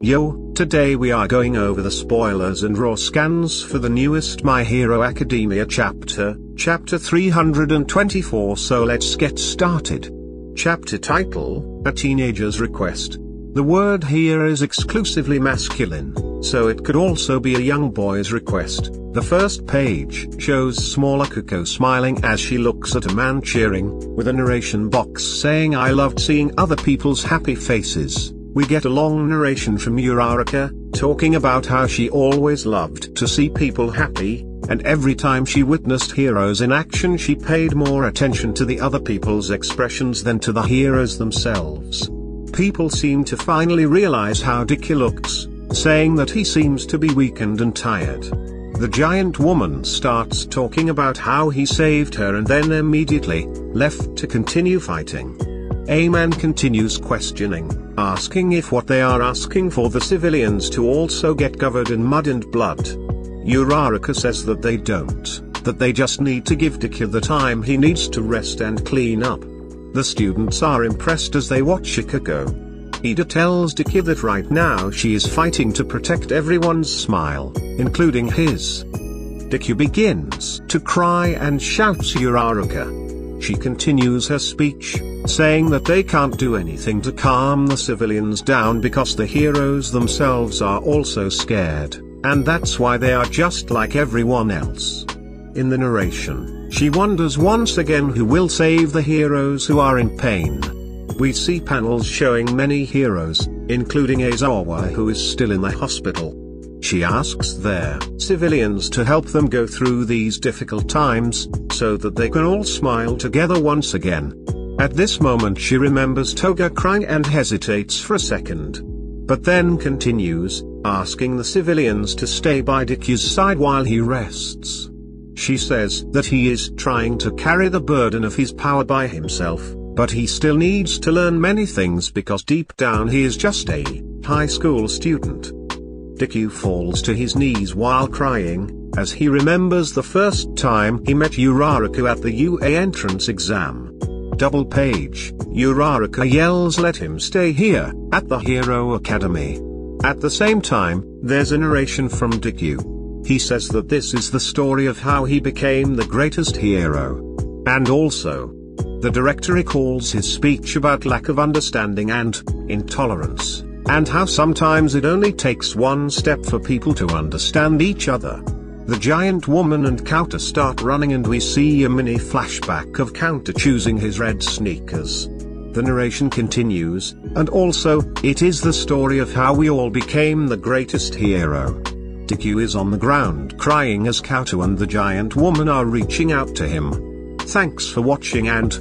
Yo, today we are going over the spoilers and raw scans for the newest My Hero Academia chapter 324, so let's get started. Chapter title, A Teenager's Request. The word here is exclusively masculine, so it could also be a young boy's request. The first page shows small Akiko smiling as she looks at a man cheering, with a narration box saying "I loved seeing other people's happy faces." We get a long narration from Uraraka, talking about how she always loved to see people happy, and every time she witnessed heroes in action she paid more attention to the other people's expressions than to the heroes themselves. People seem to finally realize how Dicky looks, saying that he seems to be weakened and tired. The giant woman starts talking about how he saved her and then immediately left to continue fighting. A-man continues questioning, asking if what they are asking for the civilians to also get covered in mud and blood. Uraraka says that they don't, that they just need to give Dicky the time he needs to rest and clean up. The students are impressed as they watch Akiko. Ida tells Dicky that right now she is fighting to protect everyone's smile, including his. Dicky begins to cry and shouts Uraraka. She continues her speech, saying that they can't do anything to calm the civilians down because the heroes themselves are also scared, and that's why they are just like everyone else. In the narration, she wonders once again who will save the heroes who are in pain. We see panels showing many heroes, including Aizawa, who is still in the hospital. She asks their civilians to help them go through these difficult times, so that they can all smile together once again. At this moment she remembers Toga crying and hesitates for a second. But then continues, asking the civilians to stay by Dicky's side while he rests. She says that he is trying to carry the burden of his power by himself, but he still needs to learn many things because deep down he is just a high school student. Dicky falls to his knees while crying, as he remembers the first time he met Uraraka at the UA entrance exam. Double page, Uraraka yells let him stay here, at the Hero Academy. At the same time, there's a narration from Dicky. He says that this is the story of how he became the greatest hero. And also, the director recalls his speech about lack of understanding and intolerance, and how sometimes it only takes one step for people to understand each other. The giant woman and Counter start running and we see a mini flashback of Counter choosing his red sneakers. The narration continues, and also, it is the story of how we all became the greatest hero. Dicky is on the ground crying as Counter and the giant woman are reaching out to him. Thanks for watching and